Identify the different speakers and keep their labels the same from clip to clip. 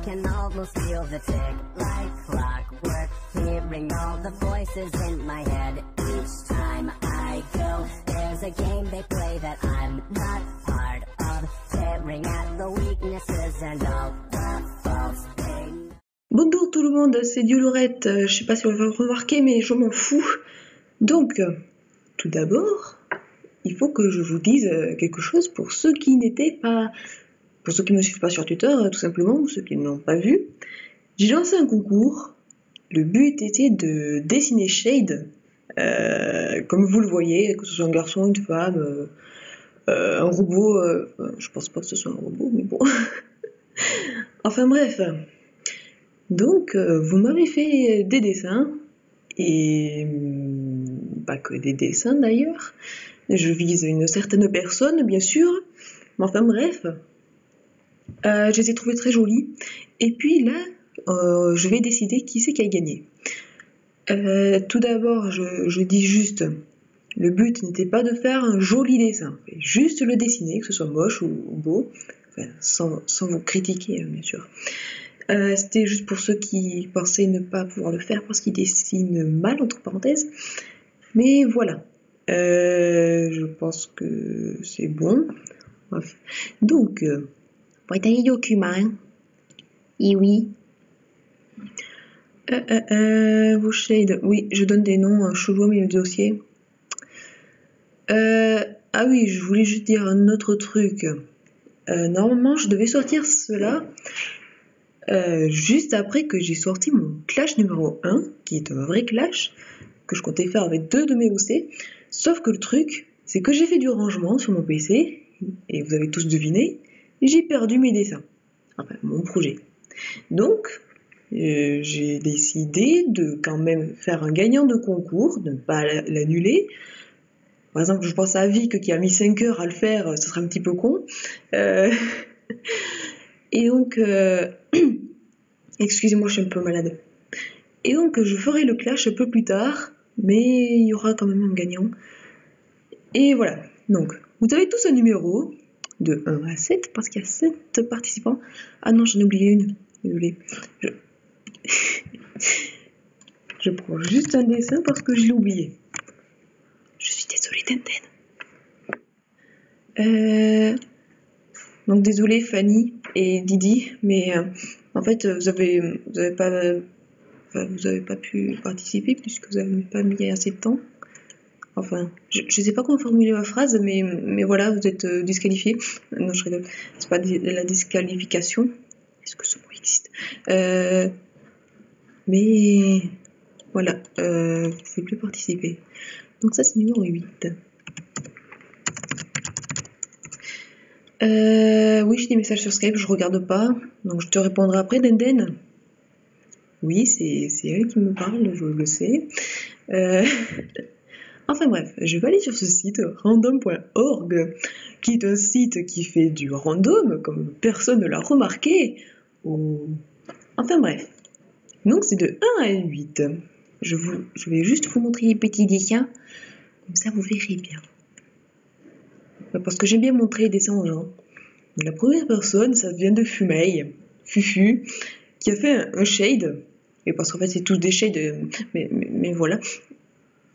Speaker 1: can almost feel the tick like clockwork, hearing all the voices in my head. Each time I go, there's a game they play that I'm not part of, tearing at the weaknesses and all the false things.
Speaker 2: Bonjour tout le monde, c'est Diolorette. Je sais pas si on va remarquer, mais je m'en fous. Donc, tout d'abord, il faut que je vous dise quelque chose pour ceux qui n'étaient pas... Pour ceux qui ne me suivent pas sur Twitter, tout simplement, ou ceux qui ne l'ont pas vu. J'ai lancé un concours. Le but était de dessiner Shade, comme vous le voyez, que ce soit un garçon, une femme, un robot. Je pense pas que ce soit un robot, mais bon. Enfin bref. Donc, vous m'avez fait des dessins, et pas que des dessins d'ailleurs. Je vise une certaine personne, bien sûr, mais enfin bref, je les ai trouvés très jolis. Et puis là, je vais décider qui c'est qui a gagné. Tout d'abord, je dis juste, le but n'était pas de faire un joli dessin, juste le dessiner, que ce soit moche ou beau, enfin, sans vous critiquer, bien sûr. C'était juste pour ceux qui pensaient ne pas pouvoir le faire parce qu'ils dessinent mal, entre parenthèses. Mais voilà. Je pense que c'est bon. Bref. Donc, voyez les documents. Et oui. Vos shades. Oui, je donne des noms chelous à mes dossiers. Ah oui, je voulais juste dire un autre truc. Normalement, je devais sortir cela juste après que j'ai sorti mon clash numéro 1, qui est un vrai clash, que je comptais faire avec 2 de mes OC. Sauf que le truc, c'est que j'ai fait du rangement sur mon PC, et vous avez tous deviné, j'ai perdu mes dessins. Enfin, mon projet. Donc, j'ai décidé de quand même faire un gagnant de concours, de ne pas l'annuler. Par exemple, je pense à Vic qui a mis 5 heures à le faire, ce serait un petit peu con. Et donc, excusez-moi, je suis un peu malade. Et donc, je ferai le clash un peu plus tard, mais il y aura quand même un gagnant. Et voilà. Donc, vous avez tous un numéro de 1 à 7, parce qu'il y a 7 participants. Ah non, j'en ai oublié une. Désolée. Je prends juste un dessin parce que je l'ai oublié. Je suis désolée, Tenten. Donc désolée Fanny et Didi, mais en fait vous avez pas pu participer puisque vous n'avez pas mis assez de temps. Enfin, je sais pas comment formuler ma phrase, mais voilà, vous êtes disqualifiés. Non, je rigole. C'est pas la disqualification. Est-ce que ce mot existe? Mais voilà, vous pouvez plus participer. Donc ça c'est numéro 8. Oui, j'ai des messages sur Skype, je regarde pas, donc je te répondrai après, Denden. Oui, c'est elle qui me parle, je le sais. Enfin bref, je vais aller sur ce site, random.org, qui est un site qui fait du random, comme personne ne l'a remarqué. Enfin bref, donc c'est de 1 à 8. Je vais juste vous montrer les petits dessins, comme ça vous verrez bien. Parce que j'aime bien montrer les dessins aux gens. La première personne, ça vient de Fufu, qui a fait un shade. Et parce qu'en fait, c'est tous des shades, mais voilà.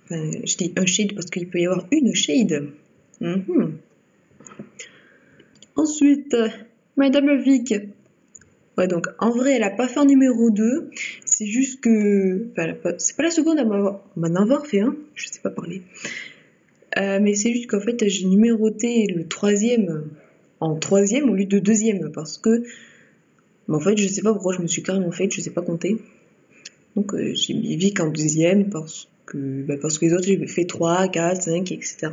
Speaker 2: Enfin, je dis un shade parce qu'il peut y avoir une shade. Ensuite, Madame Vic. Ouais, donc en vrai, elle a pas fait un numéro 2. C'est juste que. Enfin, c'est pas la seconde à m'en avoir fait un. Je sais pas parler. Mais c'est juste qu'en fait, j'ai numéroté le 3e en 3e au lieu de 2e parce que. Mais en fait, je sais pas pourquoi je me suis carrément fait, je sais pas compter. Donc, j'ai mis Vic en 2e parce que les autres, j'ai fait 3, 4, 5, etc.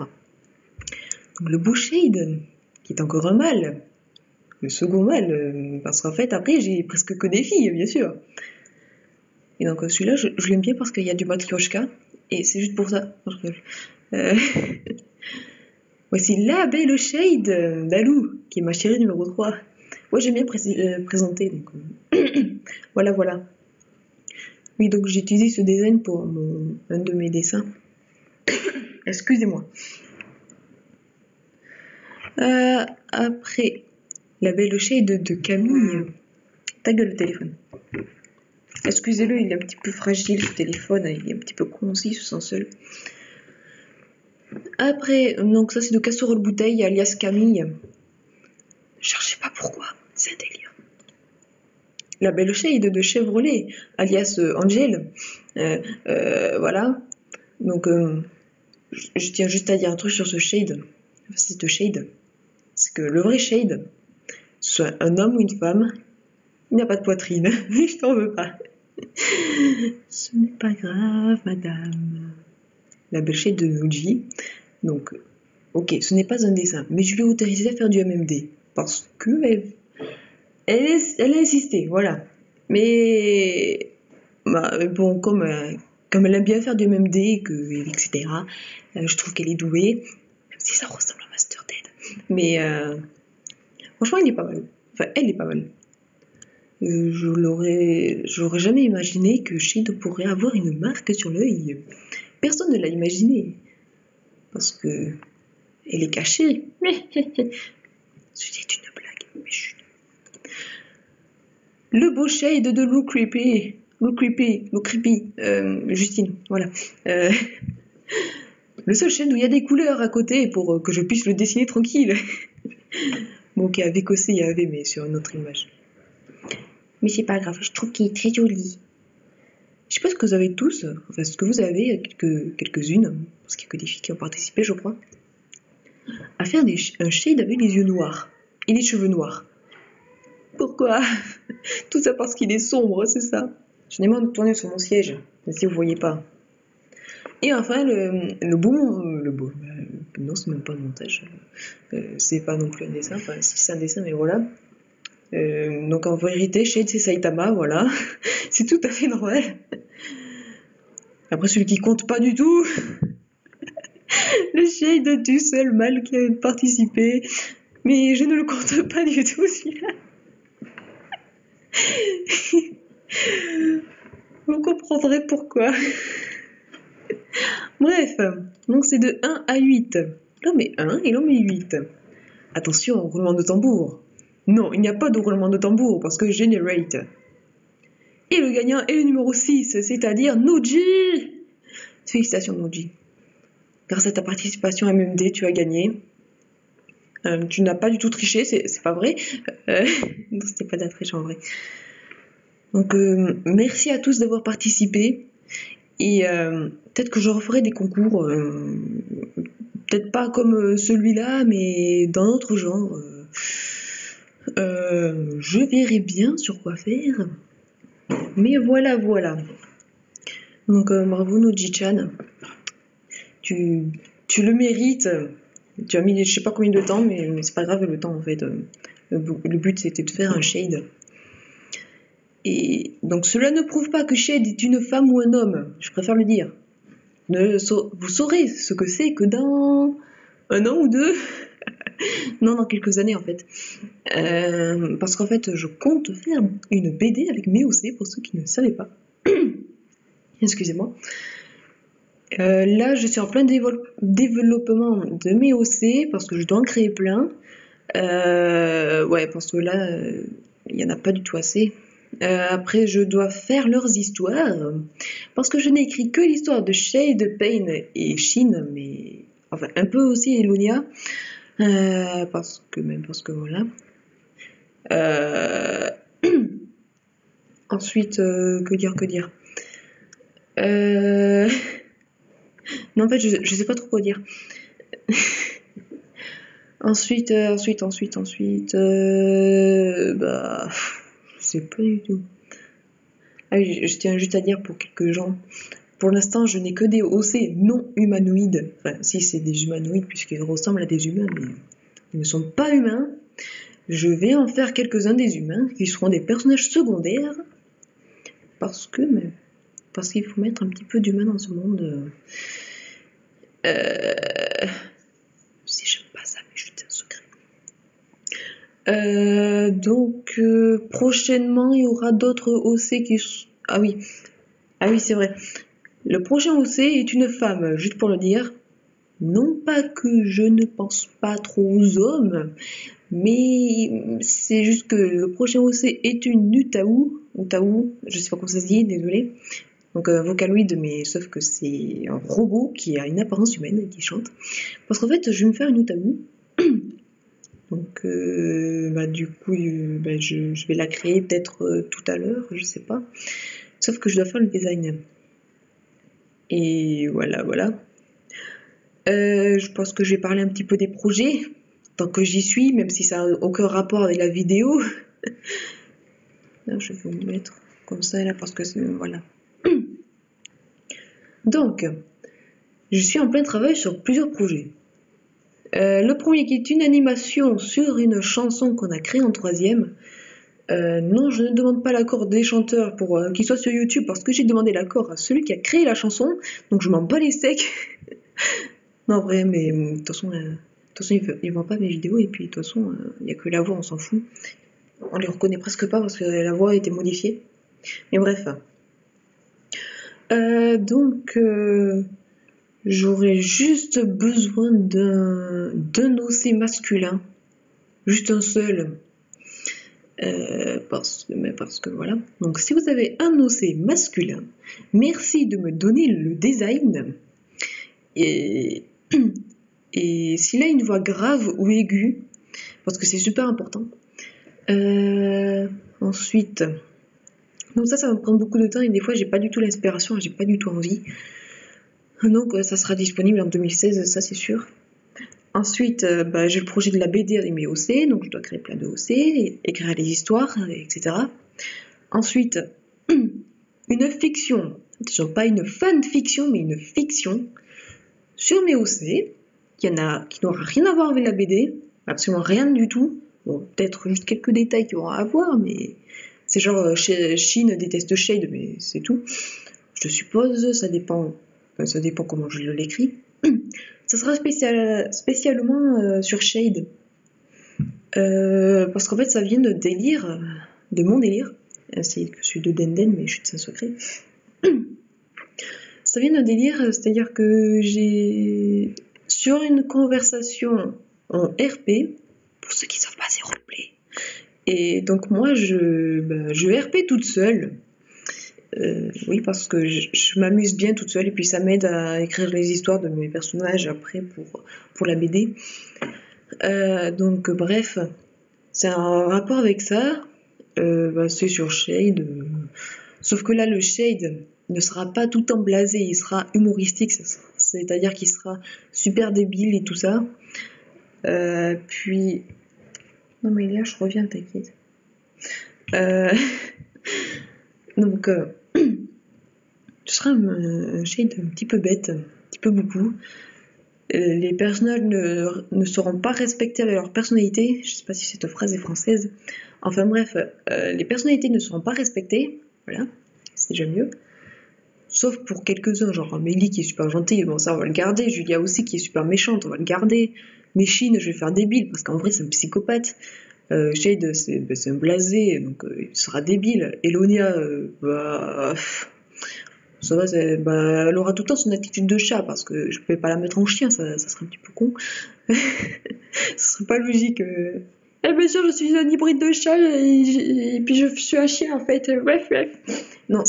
Speaker 2: Donc, le beau shade, qui est encore un mâle. Le second mâle, parce qu'en fait, après, j'ai presque que des filles, bien sûr. Et donc, celui-là, je l'aime bien parce qu'il y a du matryoshka. Et c'est juste pour ça. Voici la belle shade d'Alou, qui est ma chérie numéro 3. Ouais, j'aime bien présenter. Donc, voilà. Oui, donc j'ai utilisé ce design pour un de mes dessins. Excusez-moi. Après, la belle shade de Camille. Ta gueule, le téléphone. Excusez-le, il est un petit peu fragile, ce téléphone. Il est un petit peu con aussi, il se sent seul. Après, donc ça c'est de Casserole Bouteille, alias Camille. Cherchez pas pourquoi, c'est un délire. La belle shade de Chevrolet, alias Angel. Voilà. Donc, je tiens juste à dire un truc sur ce shade. Enfin, cette shade. C'est que le vrai shade, soit un homme ou une femme, il n'a pas de poitrine. Mais je t'en veux pas. Ce n'est pas grave, madame. La belle shade de Noji. Donc, ok, ce n'est pas un dessin, mais je lui ai autorisé à faire du MMD. Parce que elle a insisté, voilà. Mais bon, comme elle aime bien faire du MMD, etc., je trouve qu'elle est douée, même si ça ressemble à Master Dead. Mais franchement, il est pas mal. Enfin, elle est pas mal. J'aurais jamais imaginé que Shade pourrait avoir une marque sur l'œil. Personne ne l'a imaginé. Parce que elle est cachée. C'était une blague, mais chut. Le beau shade de Lou Creepy. Justine, voilà. Le seul shade où il y a des couleurs à côté pour que je puisse le dessiner tranquille. Bon, ok, avec aussi il y avait, mais sur une autre image. Mais c'est pas grave, je trouve qu'il est très joli. Je sais pas ce que vous avez tous, enfin ce que vous avez, quelques-unes, parce qu'il y a que des filles qui ont participé, je crois, à faire un shade avec les yeux noirs et les cheveux noirs. Pourquoi? Tout ça parce qu'il est sombre, c'est ça. Je n'ai moins de tourner sur mon siège, si vous voyez pas. Et enfin, le beau, non, c'est même pas un montage, c'est pas non plus un dessin, enfin si c'est un dessin, mais voilà. Donc en vérité, Shade c'est Saitama, voilà. C'est tout à fait normal. Après celui qui compte pas du tout, le Shade du seul mâle qui a participé, mais je ne le compte pas du tout celui-là. Vous comprendrez pourquoi. Bref, donc c'est de 1 à 8. L'homme est 1 et l'homme est 8. Attention, roulement de tambour. Non, il n'y a pas de roulement de tambour parce que Generate. Et le gagnant est le numéro 6, c'est-à-dire Noji. Félicitations Noji. Grâce à ta participation à MMD, tu as gagné. Tu n'as pas du tout triché, c'est pas vrai. Non, c'était pas de la triche en vrai. Donc merci à tous d'avoir participé. Et peut-être que je referai des concours, peut-être pas comme celui-là, mais dans d'autres genres. Je verrai bien sur quoi faire. Mais voilà. Donc bravo Noji-chan. Tu le mérites. Tu as mis je sais pas combien de temps, mais c'est pas grave le temps en fait. Le but c'était de faire un shade. Et donc cela ne prouve pas que Shade est une femme ou un homme, je préfère le dire. Vous saurez ce que c'est que dans 1 an ou 2. Non, dans quelques années en fait. Parce qu'en fait, je compte faire une BD avec MEOC pour ceux qui ne savaient pas. Excusez-moi. Là, je suis en plein développement de MEOC parce que je dois en créer plein. Ouais, parce que là, il n'y en a pas du tout assez. Après, je dois faire leurs histoires parce que je n'ai écrit que l'histoire de Shade, Pain et Shin, mais enfin un peu aussi Elonia, parce que voilà. Ensuite, que dire Non, en fait, je sais pas trop quoi dire. Ensuite, je sais pas du tout. Ah oui, je tiens juste à dire pour quelques gens, pour l'instant, je n'ai que des OC non humanoïdes. Enfin, si, c'est des humanoïdes puisqu'ils ressemblent à des humains, mais ils ne sont pas humains. Je vais en faire quelques-uns des humains qui seront des personnages secondaires parce qu'il faut mettre un petit peu d'humain dans ce monde. Si j'aime pas ça, mais je tiens secret. Donc prochainement il y aura d'autres OC qui... Ah oui, c'est vrai. Le prochain OC est une femme, juste pour le dire. Non pas que je ne pense pas trop aux hommes, Mais c'est juste que le prochain OC est une Utaou, je sais pas comment ça se dit, désolé. Donc un Vocaloid, mais sauf que c'est un robot qui a une apparence humaine et qui chante. Parce qu'en fait, je vais me faire une Utaou. Donc du coup, je vais la créer peut-être tout à l'heure, je sais pas. Sauf que je dois faire le design. Et voilà. Je pense que je vais parler un petit peu des projets, tant que j'y suis, même si ça n'a aucun rapport avec la vidéo. Là, je vais vous mettre comme ça, là, parce que voilà. Donc, je suis en plein travail sur plusieurs projets. Le premier qui est une animation sur une chanson qu'on a créée en 3e. Non, je ne demande pas l'accord des chanteurs pour qu'ils soient sur YouTube, parce que j'ai demandé l'accord à celui qui a créé la chanson, donc je m'en bats les steaks. Non, en vrai, mais de toute façon, ils voient pas mes vidéos, et puis de toute façon, il n'y a que la voix, on s'en fout. On les reconnaît presque pas parce que la voix a été modifiée. Mais bref. Donc, j'aurais juste besoin d'un OC masculin. Juste un seul. Parce que voilà. Donc, si vous avez un OC masculin, merci de me donner le design. Et s'il a une voix grave ou aiguë, parce que c'est super important. Ensuite, donc ça va me prendre beaucoup de temps et des fois j'ai pas du tout l'inspiration, j'ai pas du tout envie. Donc ça sera disponible en 2016, ça c'est sûr. Ensuite, j'ai le projet de la BD animée OC, donc je dois créer plein de OC, écrire les histoires, etc. Ensuite, une fiction, attention, pas une fanfiction, mais une fiction sur mes OC. Il y en a qui n'aura rien à voir avec la BD, absolument rien du tout. Bon, peut-être juste quelques détails qui auront à voir, mais c'est genre Shin déteste Shade, mais c'est tout. Je suppose, ça dépend comment je l'écris. Ça sera spécialement sur Shade. Parce qu'en fait, ça vient de mon délire. C'est que je suis de Denden, mais je suis de Saint-Secret. Ça vient d'un délire, c'est-à-dire que j'ai... Sur une conversation en RP, pour ceux qui ne savent pas, c'est roleplay. Et donc moi, je RP toute seule. Oui, parce que je m'amuse bien toute seule et puis ça m'aide à écrire les histoires de mes personnages après pour la BD. Donc bref, c'est un rapport avec ça. C'est sur Shade. Sauf que là, le Shade ne sera pas tout en blasé, il sera humoristique, c'est-à-dire qu'il sera super débile et tout ça. Puis... Non mais là, je reviens, t'inquiète. Donc... Ce sera un Shade un petit peu bête, un petit peu beaucoup. Les personnages ne seront pas respectés avec leur personnalité. Je sais pas si cette phrase est française. Enfin bref, les personnalités ne seront pas respectées. Voilà, c'est déjà mieux. Sauf pour quelques-uns, genre Amélie qui est super gentille, bon ça on va le garder. Julia aussi qui est super méchante, on va le garder. Méchine, je vais faire débile parce qu'en vrai c'est un psychopathe. Shade c'est un blasé, donc il sera débile. Elonia, ça va, elle aura tout le temps son attitude de chat parce que je ne pouvais pas la mettre en chien, ça serait un petit peu con. Ce serait pas logique. Eh bien sûr, je suis un hybride de chat et puis je suis un chien en fait. Bref. Non.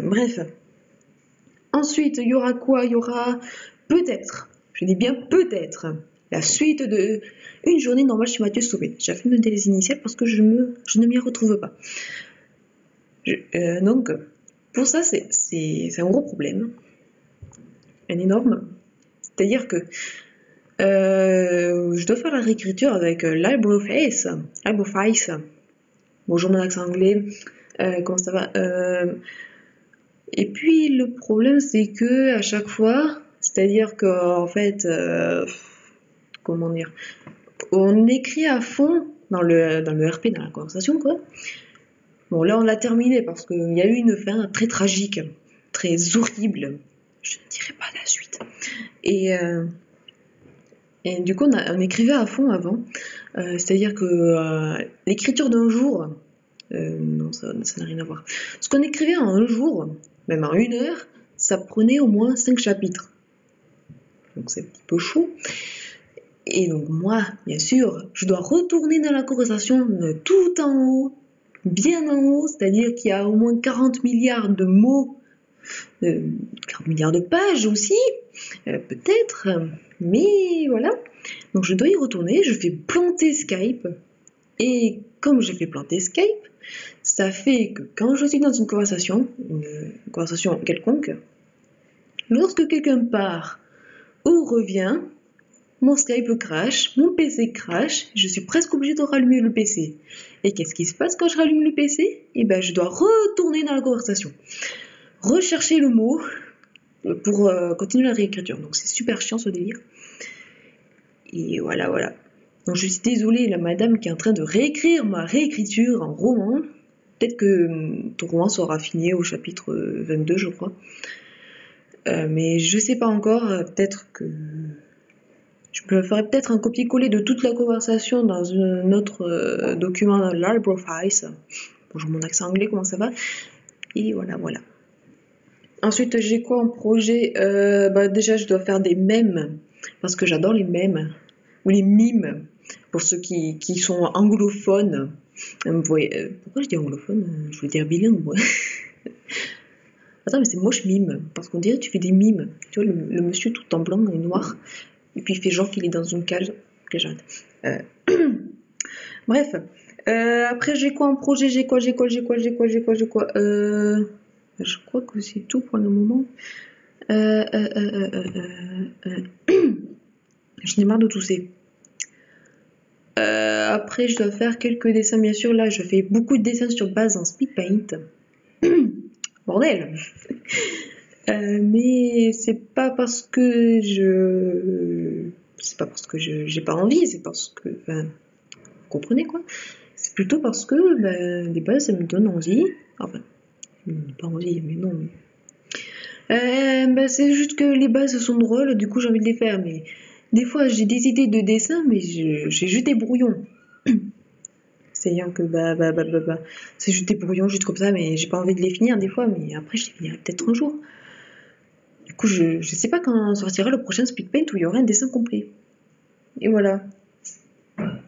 Speaker 2: Bref. Ensuite, il y aura quoi? Il y aura peut-être, je dis bien peut-être, la suite de Une journée normale chez Mathieu Sauvé. J'ai fait noter les initiales parce que je ne m'y retrouve pas. Donc, pour ça, c'est un gros problème. Un énorme. C'est-à-dire que je dois faire la réécriture avec LibreOffice. Bonjour mon accent anglais. Comment ça va? Et puis le problème c'est que à chaque fois, c'est-à-dire que en fait, comment dire, on écrit à fond dans le RP, dans la conversation quoi. Bon là on l'a terminé parce qu'il y a eu une fin très tragique, très horrible. Je ne dirai pas la suite. Et du coup, on écrivait à fond avant. C'est-à-dire que l'écriture d'un jour... non, ça n'a rien à voir. Ce qu'on écrivait en un jour, même en 1 heure, ça prenait au moins 5 chapitres. Donc c'est un petit peu chaud. Et donc moi, bien sûr, je dois retourner dans la conversation tout en haut, bien en haut, c'est-à-dire qu'il y a au moins 40 milliards de mots, 40 milliards de pages aussi, peut-être, mais voilà. Donc je dois y retourner, je fais planter Skype, et comme j'ai fait planter Skype, ça fait que quand je suis dans une conversation quelconque, lorsque quelqu'un part ou revient, mon Skype crash, mon PC crash, je suis presque obligée de rallumer le PC. Et qu'est-ce qui se passe quand je rallume le PC? Eh ben, je dois retourner dans la conversation, rechercher le mot pour continuer la réécriture. Donc c'est super chiant ce délire. Et voilà. Donc je suis désolée, la madame qui est en train de réécrire ma réécriture en roman. Peut-être que ton roman sera fini au chapitre 22, je crois. Mais je sais pas encore, peut-être que... Je me ferai peut-être un copier-coller de toute la conversation dans un autre document dans LibreOffice. Bonjour mon accent anglais, comment ça va? Et voilà. Ensuite, j'ai quoi en projet? Déjà, je dois faire des mèmes, parce que j'adore les mèmes, ou les mimes, pour ceux qui sont anglophones. Pourquoi je dis anglophone? Je veux dire bilingue, moi. Attends, mais c'est moche mime, parce qu'on dirait que tu fais des mimes. Tu vois, le monsieur tout en blanc et noir, et puis il fait genre qu'il est dans une cage. Ok, j'arrête. Bref. Après, j'ai quoi en projet? J'ai quoi? Je crois que c'est tout pour le moment. Je n'ai marre de tousser. Après, je dois faire quelques dessins, bien sûr. Là, je fais beaucoup de dessins sur base en speed paint. Bordel. Mais c'est pas parce que j'ai pas envie, c'est parce que... Enfin, vous comprenez quoi? C'est plutôt parce que les bases, ça me donne envie. Enfin, pas envie, mais non. C'est juste que les bases sont drôles, du coup j'ai envie de les faire. Mais des fois, j'ai des idées de dessin, mais j'ai juste des brouillons. C'est-à-dire que c'est juste des brouillons, juste comme ça, mais j'ai pas envie de les finir des fois, mais après je les finirai peut-être un jour. Du coup, je sais pas quand sortira le prochain speed paint où il y aura un dessin complet. Et voilà.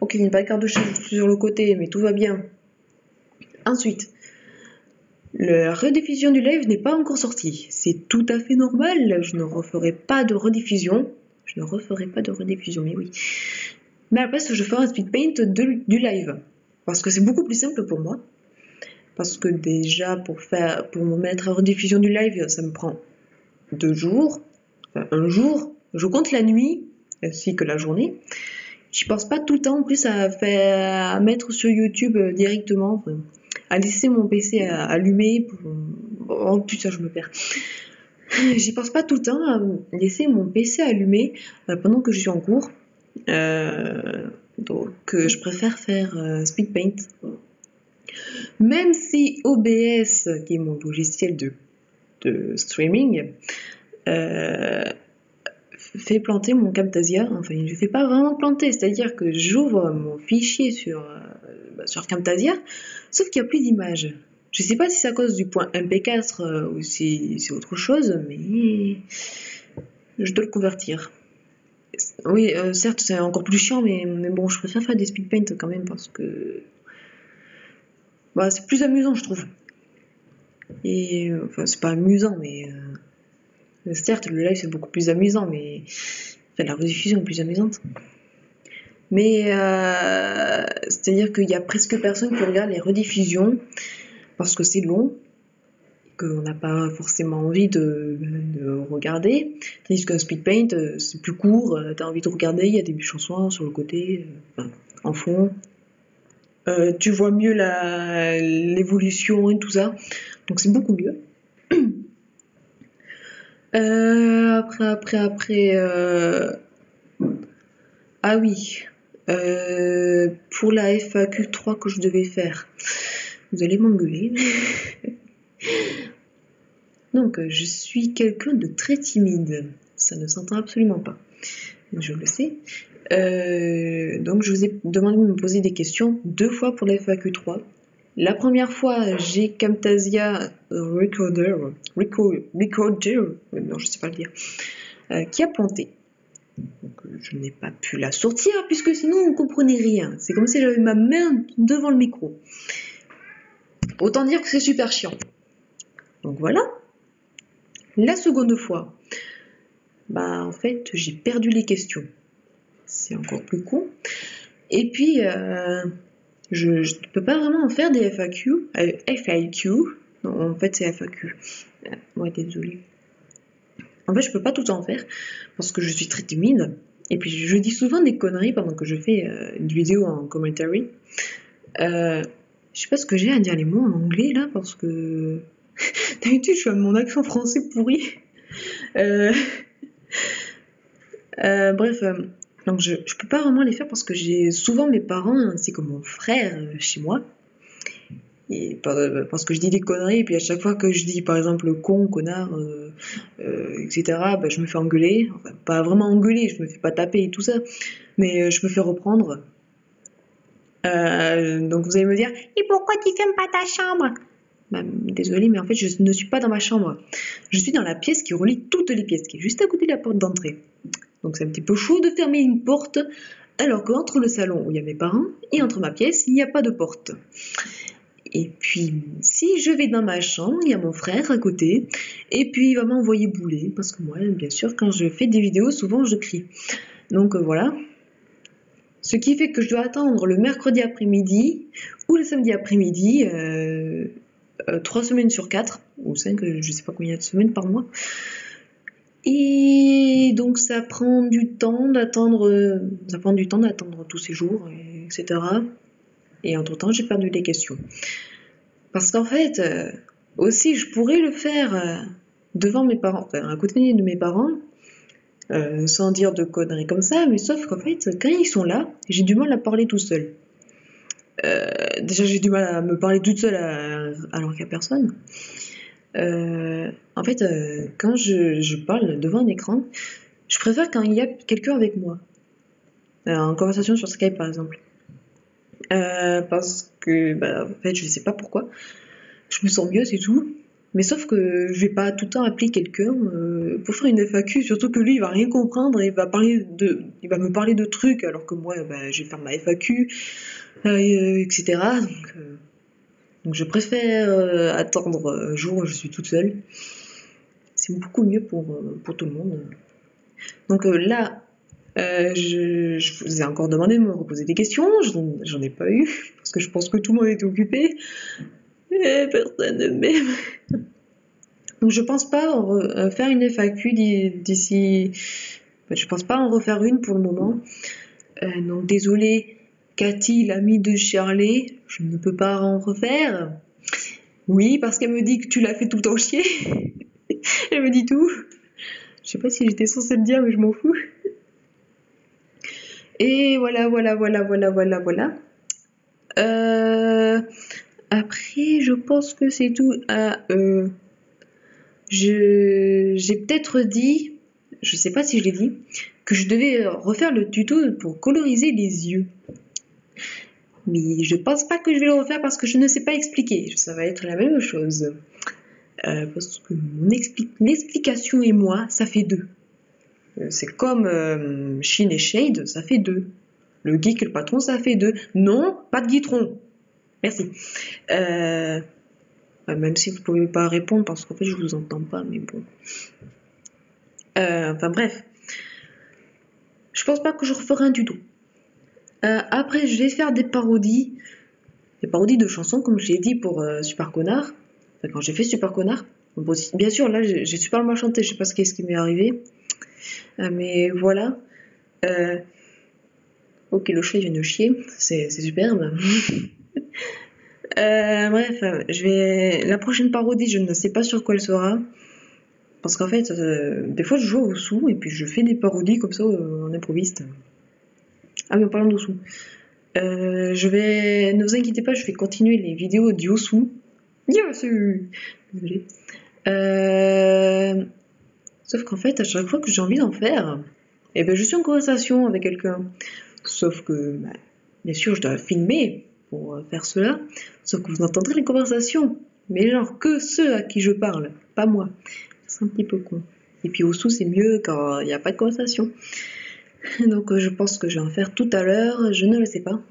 Speaker 2: Ok, une pancarte de chat sur le côté, mais tout va bien. Ensuite, la rediffusion du live n'est pas encore sortie. C'est tout à fait normal, je ne referai pas de rediffusion. Mais oui. Mais à la place, je ferai un speed paint du live. Parce que c'est beaucoup plus simple pour moi. Parce que déjà, pour me mettre à rediffusion du live, ça me prend 2 jours. Enfin, un jour. Je compte la nuit, ainsi que la journée. Je pense pas tout le temps en plus à mettre sur YouTube directement. Enfin, à laisser mon PC allumé. Oh putain, je me perds. J'y pense pas tout le temps à laisser mon PC allumé pendant que je suis en cours. Donc je préfère faire speed paint. Même si OBS, qui est mon logiciel de streaming, fait planter mon Camtasia. Enfin, il ne fait pas vraiment planter, c'est-à-dire que j'ouvre mon fichier sur Camtasia, sauf qu'il n'y a plus d'image. Je ne sais pas si c'est à cause du point MP4 ou si c'est autre chose, mais je dois le convertir. Oui, certes, c'est encore plus chiant, mais bon, je préfère faire des speed paint quand même parce que c'est plus amusant, je trouve. Et enfin, c'est pas amusant, mais certes, le live c'est beaucoup plus amusant, mais la rediffusion est plus amusante. Mais c'est-à-dire qu'il y a presque personne qui regarde les rediffusions parce que c'est long, qu'on n'a pas forcément envie de regarder. Tandis qu'un speed paint, c'est plus court, t'as envie de regarder, il y a des chansons sur le côté, en fond. Tu vois mieux l'évolution et tout ça, donc c'est beaucoup mieux. Après. Ah oui. Pour la FAQ 3 que je devais faire, vous allez m'engueuler. Donc, je suis quelqu'un de très timide. Ça ne s'entend absolument pas. Je le sais. Donc, je vous ai demandé de me poser des questions 2 fois pour la FAQ 3. La première fois, j'ai Camtasia Recorder, non, je sais pas le dire, qui a planté. Donc, je n'ai pas pu la sortir puisque sinon on ne comprenait rien. C'est comme si j'avais ma main devant le micro. Autant dire que c'est super chiant. Donc voilà. La seconde fois, en fait, j'ai perdu les questions. C'est encore plus con. Et puis, je ne peux pas vraiment en faire des FAQ. FAQ. Non, en fait, c'est FAQ. Ouais, désolée. En fait, je peux pas tout en faire parce que je suis très timide. Et puis, je dis souvent des conneries pendant que je fais une vidéo en commentary. Je sais pas ce que j'ai à dire les mots en anglais là parce que d'habitude, je suis à mon accent français pourri. Bref, donc je peux pas vraiment les faire parce que j'ai souvent mes parents ainsi que mon frère chez moi. Et parce que je dis des conneries et puis à chaque fois que je dis par exemple con, connard, etc., je me fais engueuler. Enfin, pas vraiment engueuler, je me fais pas taper et tout ça, mais je me fais reprendre. Donc vous allez me dire, et pourquoi tu fermes pas ta chambre? Désolée, mais en fait, je ne suis pas dans ma chambre. Je suis dans la pièce qui relie toutes les pièces, qui est juste à côté de la porte d'entrée. Donc c'est un petit peu chaud de fermer une porte, alors qu'entre le salon où il y a mes parents et entre ma pièce, il n'y a pas de porte. Et puis, si je vais dans ma chambre, il y a mon frère à côté, et puis il va m'envoyer bouler, parce que moi, bien sûr, quand je fais des vidéos, souvent je crie. Donc voilà. Ce qui fait que je dois attendre le mercredi après-midi ou le samedi après-midi, 3 semaines sur 4, ou 5, je sais pas combien de semaines par mois. Et donc ça prend du temps d'attendre tous ces jours, etc. Et entre-temps, j'ai perdu des questions. Parce qu'en fait, aussi, je pourrais le faire devant mes parents, à côté de mes parents, sans dire de conneries comme ça, mais sauf qu'en fait, quand ils sont là, j'ai du mal à parler tout seul. Déjà, j'ai du mal à me parler toute seule alors qu'il n'y a personne. En fait, quand je parle devant un écran, je préfère quand il y a quelqu'un avec moi. En conversation sur Skype, par exemple. Parce que, en fait, je sais pas pourquoi. Je me sens mieux, c'est tout. Mais sauf que je vais pas tout le temps appeler quelqu'un pour faire une FAQ, surtout que lui, il va rien comprendre et il va me parler de trucs, alors que moi, je vais faire ma FAQ, etc. Donc je préfère attendre un jour où je suis toute seule. C'est beaucoup mieux pour tout le monde. Donc là, je vous ai encore demandé de me reposer des questions, j'en ai pas eu, parce que je pense que tout le monde était occupé. Et personne ne m'aime. Donc je pense pas faire une FAQ d'ici... Je pense pas en refaire une pour le moment. Donc désolée, Cathy, l'amie de Shirley, je ne peux pas en refaire. Oui, parce qu'elle me dit que tu l'as fait tout le temps chier. Elle me dit tout. Je sais pas si j'étais censée le dire, mais je m'en fous. Et voilà. Après, je pense que c'est tout. J'ai peut-être dit, je sais pas si je l'ai dit, que je devais refaire le tuto pour coloriser les yeux. Mais je pense pas que je vais le refaire parce que je ne sais pas expliquer. Ça va être la même chose. Parce que l'explication et moi, ça fait 2. C'est comme Shin et Shade, ça fait 2. Le geek et le patron, ça fait 2. Non, pas de guitron. Merci. Même si vous pouvez pas répondre parce qu'en fait je vous entends pas, mais bon. Bref. Je pense pas que je referai un tuto. Après, je vais faire des parodies de chansons, comme je l'ai dit pour Super Connard. Enfin, quand j'ai fait Super Connard. Bon, bien sûr, là j'ai super mal chanté, je sais pas ce qui m'est arrivé. Mais voilà. Ok, le chat il vient de chier, c'est superbe. Bref, la prochaine parodie, je ne sais pas sur quoi elle sera. Parce qu'en fait, des fois je joue au sous et puis je fais des parodies comme ça en improviste. Ah, mais en parlant d'Osu. Ne vous inquiétez pas, je vais continuer les vidéos d'Yosu. Désolée. Sauf qu'en fait, à chaque fois que j'ai envie d'en faire, je suis en conversation avec quelqu'un. Sauf que, bien sûr, je dois filmer pour faire cela. Sauf que vous entendrez les conversations. Mais genre que ceux à qui je parle, pas moi. C'est un petit peu con. Et puis Osu, c'est mieux quand il n'y a pas de conversation. Donc je pense que je vais en faire tout à l'heure, je ne le sais pas.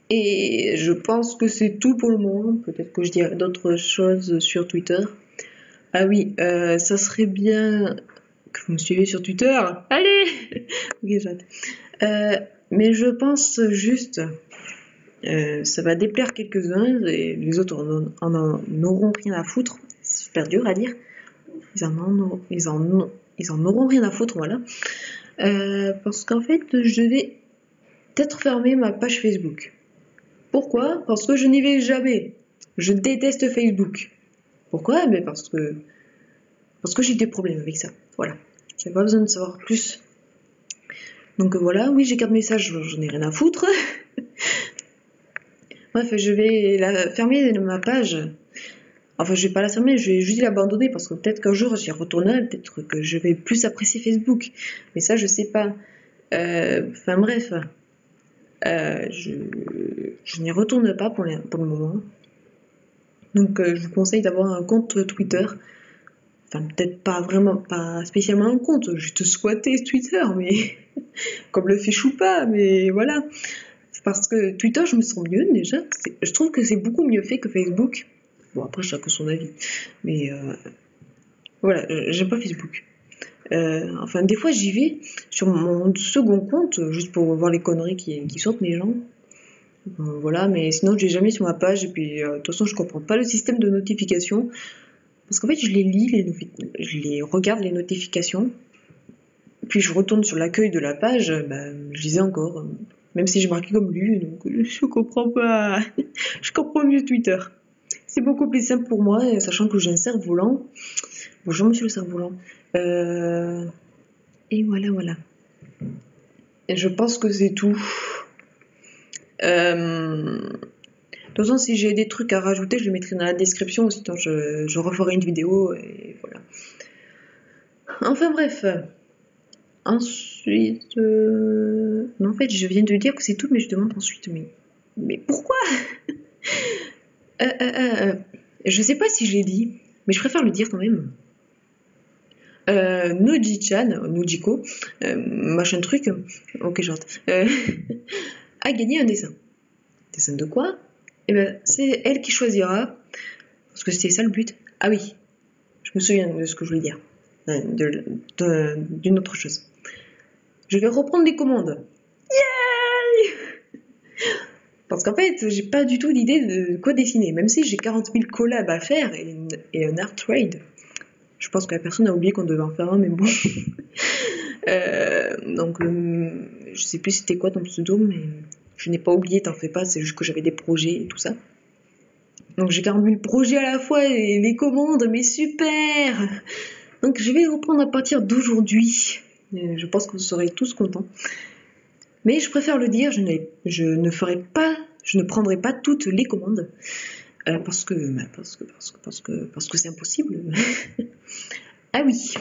Speaker 2: Et je pense que c'est tout pour le moment. Peut-être que je dirai d'autres choses sur Twitter. Ah oui, ça serait bien que vous me suivez sur Twitter. Allez. Ok, j'arrête. Mais je pense juste, ça va déplaire quelques-uns et les autres en auront rien à foutre. C'est super dur à dire. Ils en auront rien à foutre, voilà. Parce qu'en fait, je vais peut-être fermer ma page Facebook. Pourquoi? Parce que je n'y vais jamais. Je déteste Facebook. Pourquoi? Mais parce que j'ai des problèmes avec ça. Voilà. J'ai pas besoin de savoir plus. Donc voilà, oui, j'ai 4 messages, j'en ai rien à foutre. Bref, je vais fermer ma page. Enfin, je vais pas la fermer, je vais juste l'abandonner parce que peut-être qu'un jour j'y retournerai, peut-être que je vais plus apprécier Facebook. Mais ça, je sais pas. Enfin bref, je n'y retourne pas pour le moment. Donc je vous conseille d'avoir un compte Twitter. Enfin, peut-être pas spécialement un compte, juste squatter Twitter, mais comme le fait Choupa, mais voilà. Parce que Twitter, je me sens mieux déjà. Je trouve que c'est beaucoup mieux fait que Facebook. Bon, après, chacun son avis. Mais voilà, j'aime pas Facebook. Enfin, des fois, j'y vais sur mon second compte, juste pour voir les conneries qui sortent les gens. Voilà, mais sinon, je l'ai jamais sur ma page. Et puis, de toute façon, je comprends pas le système de notification. Parce qu'en fait, je les lis, je les regarde les notifications. Puis, je retourne sur l'accueil de la page, je lisais encore. Même si j'ai marqué comme lu, donc je comprends pas. Je comprends mieux Twitter. C'est beaucoup plus simple pour moi, sachant que j'ai un cerf-volant. Bonjour, monsieur le cerf-volant. Et voilà. Et je pense que c'est tout. De toute façon, si j'ai des trucs à rajouter, je les mettrai dans la description. Sinon, je referai une vidéo et voilà. Enfin bref. Ensuite... Non, en fait, je viens de dire que c'est tout, mais je demande ensuite. Mais pourquoi? Je sais pas si je l'ai dit, mais je préfère le dire quand même. Noji-chan, Nojiko, machin truc, ok j'arrête, a gagné un dessin. Dessin de quoi? Eh ben, c'est elle qui choisira, parce que c'était ça le but. Ah oui, je me souviens de ce que je voulais dire, d'une autre chose. Je vais reprendre les commandes. Yay! Parce qu'en fait, j'ai pas du tout d'idée de quoi dessiner, même si j'ai 40 000 collabs à faire et un art trade. Je pense que la personne a oublié qu'on devait en faire un, mais bon. Donc, je sais plus c'était quoi ton pseudo, mais je n'ai pas oublié, t'en fais pas, c'est juste que j'avais des projets et tout ça. Donc j'ai 40 000 projets à la fois et les commandes, mais super! Donc je vais reprendre à partir d'aujourd'hui. Je pense que vous serez tous contents. Mais je préfère le dire, je ne prendrai pas toutes les commandes. Parce que c'est impossible. Ah oui.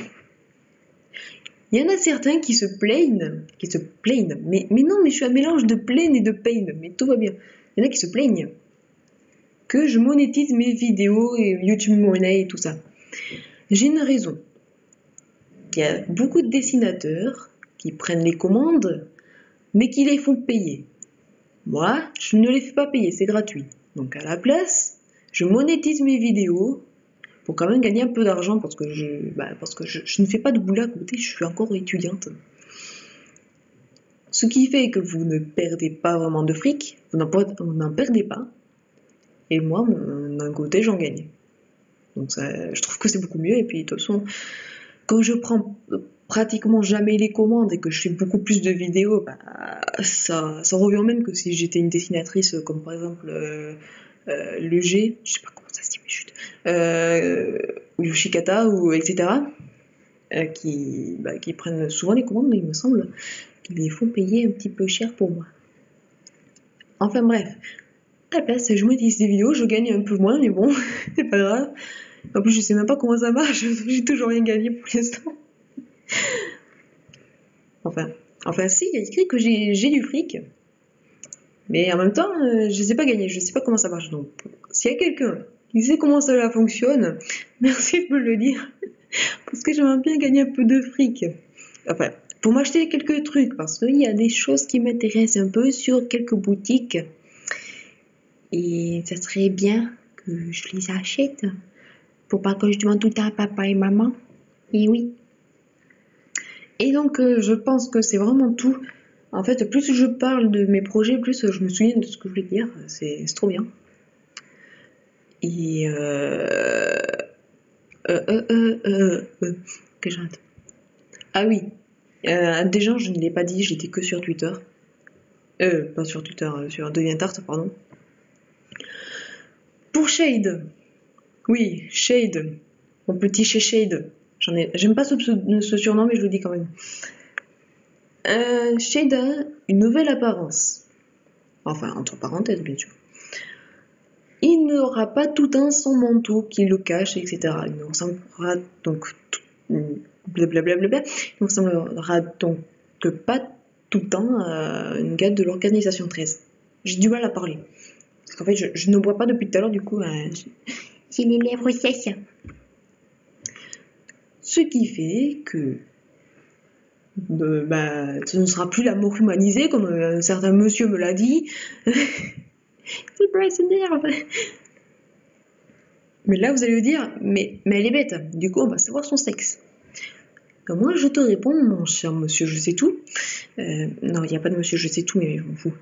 Speaker 2: Il y en a certains qui se plaignent, mais non, mais je suis un mélange de plaine et de pain, mais tout va bien. Il y en a qui se plaignent que je monétise mes vidéos et YouTube Money et tout ça. J'ai une raison. Il y a beaucoup de dessinateurs qui prennent les commandes, mais qui les font payer. Moi, je ne les fais pas payer, c'est gratuit. Donc à la place, je monétise mes vidéos pour quand même gagner un peu d'argent parce que je ne fais pas de boulot à côté, je suis encore étudiante. Ce qui fait que vous ne perdez pas vraiment de fric, vous n'en perdez pas, et moi, d'un côté, j'en gagne. Donc ça, je trouve que c'est beaucoup mieux, et puis de toute façon, quand je prends pratiquement jamais les commandes et que je fais beaucoup plus de vidéos, ça revient au même que si j'étais une dessinatrice comme par exemple le G, je sais pas comment ça se dit, mais chut, ou Yoshikata, ou etc. Qui prennent souvent les commandes, mais il me semble qu'ils les font payer un petit peu cher pour moi. Enfin bref, à la place, je monétise des vidéos, je gagne un peu moins, mais bon, c'est pas grave. En plus, je sais même pas comment ça marche, j'ai toujours rien gagné pour l'instant. Enfin, si, il y a écrit que j'ai du fric. Mais en même temps, je sais pas gagner, je sais pas comment ça marche. Donc, s'il y a quelqu'un qui sait comment ça fonctionne, merci de me le dire. Parce que j'aimerais bien gagner un peu de fric. Enfin, pour m'acheter quelques trucs, parce qu'il y a des choses qui m'intéressent un peu sur quelques boutiques. Et ça serait bien que je les achète, pour pas que je demande tout le temps à papa et maman. Et oui. Et donc, je pense que c'est vraiment tout. En fait, plus je parle de mes projets, plus je me souviens de ce que je voulais dire. C'est trop bien. Et que j'arrête. Ah oui. Déjà, je ne l'ai pas dit, j'étais que sur Twitter. Pas sur Twitter, sur DeviantArt, pardon. Pour Shade. Oui, Shade. Mon petit chez Shade. J'aime pas ce surnom, mais je le dis quand même. Shade a une nouvelle apparence. Enfin, entre parenthèses, bien sûr. Il n'aura pas tout un son manteau qui le cache, etc. Il ne ressemblera donc blablabla. Il ne ressemblera donc pas tout le temps à une gars de l'organisation 13. J'ai du mal à parler. Parce qu'en fait, je ne bois pas depuis tout à l'heure, du coup, j'ai les lèvres sèches. Ce qui fait que ce ne sera plus l'amour humanisé, comme un certain monsieur me l'a dit. C'est pas se nerve. Mais là, vous allez me dire, mais elle est bête. Du coup, on va savoir son sexe. Donc moi, je te réponds, mon cher monsieur, je sais tout. Non, il n'y a pas de monsieur, je sais tout, mais je m'en fous.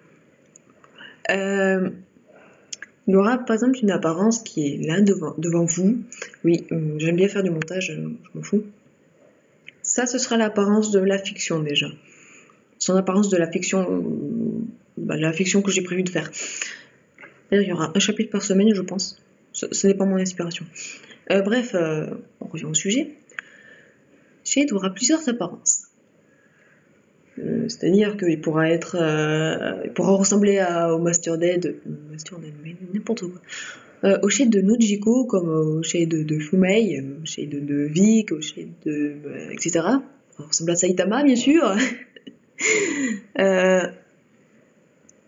Speaker 2: Il aura, par exemple, une apparence qui est là, devant vous. Oui, j'aime bien faire du montage, je m'en fous. Ça, ce sera l'apparence de la fiction, déjà. Son apparence de la fiction que j'ai prévu de faire. D'ailleurs, il y aura un chapitre par semaine, je pense. Ce n'est pas mon inspiration. Bref, on revient au sujet. Shade aura plusieurs apparences. C'est-à-dire qu'il pourra ressembler au Master Dead, mais n'importe quoi. Au Shade de Nojiko, comme au Shade de Fumei, au Shade de Vic, au Shade de etc. Il ressemble à Saitama, bien sûr.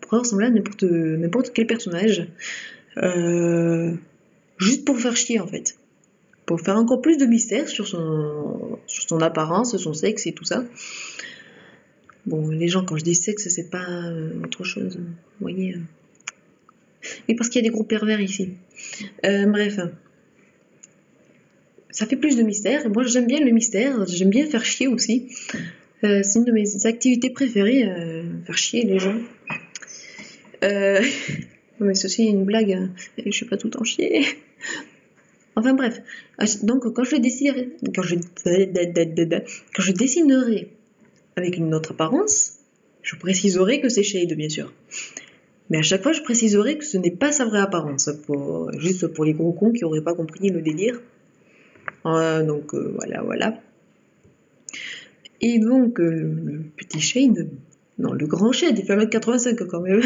Speaker 2: Pourra ressembler à n'importe quel personnage. Juste pour faire chier, en fait. Pour faire encore plus de mystère sur son apparence, son sexe et tout ça. Bon, les gens, quand je dis sexe, c'est pas autre chose, vous voyez. Mais parce qu'il y a des gros pervers ici. Bref. Ça fait plus de mystère. Moi, j'aime bien le mystère. J'aime bien faire chier aussi. C'est une de mes activités préférées, faire chier les gens. Mais ceci est une blague. Je suis pas tout le temps chier. Enfin bref. Donc, quand je dessinerai avec une autre apparence, je préciserai que c'est Shade, bien sûr. Mais à chaque fois, je préciserai que ce n'est pas sa vraie apparence, juste pour les gros cons qui n'auraient pas compris le délire. Donc, voilà. Et donc, le petit Shade, non, le grand Shade, il fait 1m85 quand même.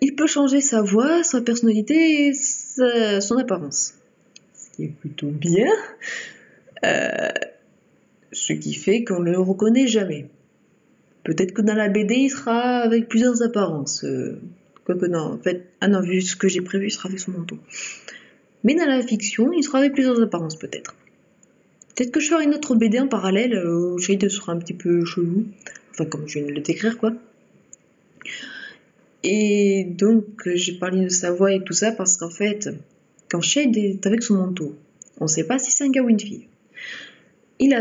Speaker 2: Il peut changer sa voix, sa personnalité et son apparence. Ce qui est plutôt bien. Ce qui fait qu'on ne le reconnaît jamais. Peut-être que dans la BD, il sera avec plusieurs apparences. Quoique non, en fait, non, vu ce que j'ai prévu, il sera avec son manteau. Mais dans la fiction, il sera avec plusieurs apparences, peut-être. Peut-être que je ferai une autre BD en parallèle, où Shade sera un petit peu chelou. Enfin, comme je viens de le décrire, quoi. Et donc, j'ai parlé de sa voix et tout ça, parce qu'en fait, quand Shade est avec son manteau, on ne sait pas si c'est un gars ou une fille. Il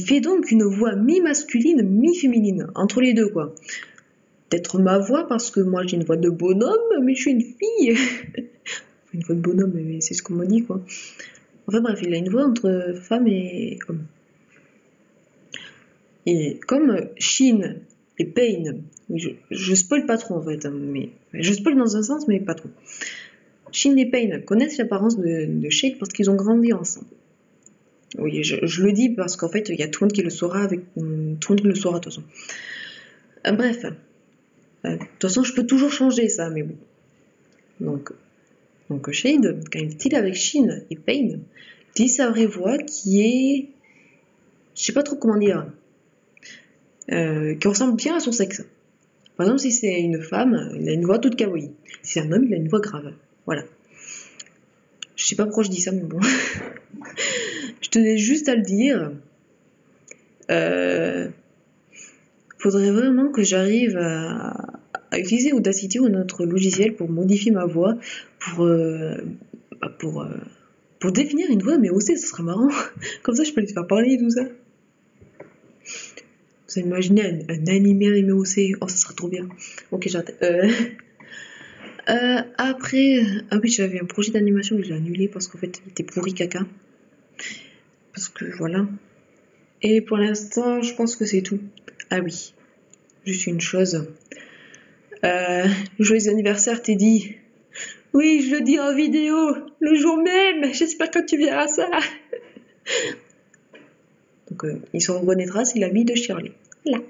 Speaker 2: fait donc une voix mi-masculine, mi-féminine, entre les deux, quoi. Peut-être ma voix, parce que moi j'ai une voix de bonhomme, mais je suis une fille. Une voix de bonhomme, mais c'est ce qu'on m'a dit, quoi. Enfin bref, il a une voix entre femme et homme. Et comme Shin et Pain, je spoil pas trop en fait, mais je spoil dans un sens, mais pas trop. Shin et Pain connaissent l'apparence de Shade parce qu'ils ont grandi ensemble. Oui, je le dis parce qu'en fait, il y a tout le monde qui le saura, tout le monde qui le saura de toute façon. Bref. De toute façon, je peux toujours changer ça, mais bon. Donc Shade, quand il est avec Shin et Pain, dit sa vraie voix qui est... Je sais pas trop comment dire. Qui ressemble bien à son sexe. Par exemple, si c'est une femme, il a une voix toute kawaii. Si c'est un homme, il a une voix grave. Voilà. Je sais pas pourquoi je dis ça, mais bon. Je tenais juste à le dire. Faudrait vraiment que j'arrive à utiliser Audacity ou notre logiciel pour modifier ma voix, pour définir une voix mais aussi ça serait marrant. Comme ça je peux les faire parler et tout ça. Vous imaginez un animé OC, oh ça serait trop bien. Ok j'arrête. Après, ah oui j'avais un projet d'animation mais je l'ai annulé parce qu'en fait il était pourri caca. Parce que voilà. Et pour l'instant je pense que c'est tout. Ah oui, juste une chose. Joyeux anniversaire Teddy. Oui, je le dis en vidéo, le jour même. J'espère que tu verras ça. Donc, il se reconnaîtra, c'est l'ami de Shirley. Voilà.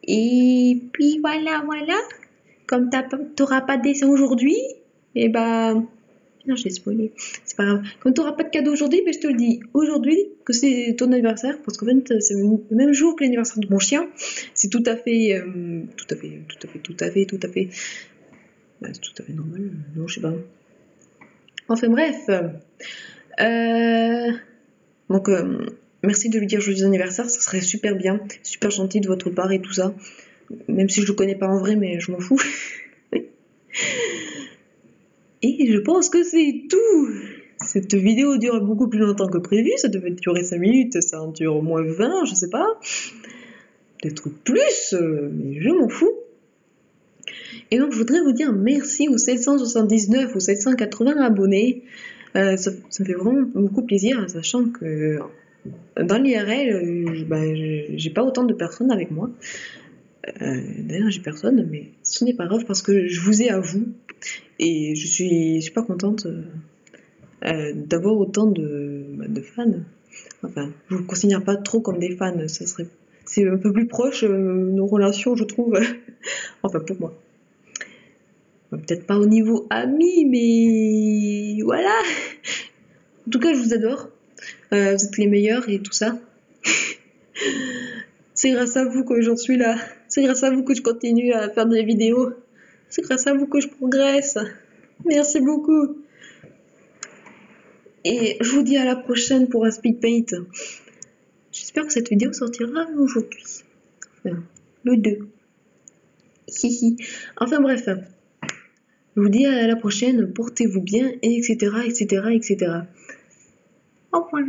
Speaker 2: Et puis voilà. Comme t'auras pas de dessin aujourd'hui, et ben... Non, j'ai spoilé. C'est pas grave. Comme t'auras pas de cadeau aujourd'hui, ben je te le dis aujourd'hui que c'est ton anniversaire, parce qu'en fait, c'est le même jour que l'anniversaire de mon chien. C'est tout à fait... Tout à fait... Bah, c'est tout à fait normal. Non, je sais pas. Enfin bref. Donc, merci de lui dire joyeux anniversaire, ça serait super bien, super gentil de votre part et tout ça. Même si je le connais pas en vrai, mais je m'en fous. Et je pense que c'est tout. Cette vidéo dure beaucoup plus longtemps que prévu, ça devait durer 5 minutes, ça en dure au moins 20, je sais pas. Peut-être plus, mais je m'en fous. Et donc je voudrais vous dire merci aux 779 ou 780 abonnés. Ça me fait vraiment beaucoup plaisir, sachant que dans l'IRL, j'ai pas autant de personnes avec moi. D'ailleurs, j'ai personne, mais ce n'est pas grave parce que je vous ai à vous. Et je suis super contente d'avoir autant de fans. Enfin, je vous considère pas trop comme des fans, c'est un peu plus proche nos relations, je trouve. Enfin, pour moi. Peut-être pas au niveau ami, mais voilà. En tout cas, je vous adore. Vous êtes les meilleurs et tout ça. C'est grâce à vous que j'en suis là. C'est grâce à vous que je continue à faire des vidéos. C'est grâce à vous que je progresse. Merci beaucoup. Et je vous dis à la prochaine pour un speed paint. J'espère que cette vidéo sortira aujourd'hui. Enfin, le 2. Hihi. Enfin bref. Je vous dis à la prochaine. Portez-vous bien, etc. Au revoir.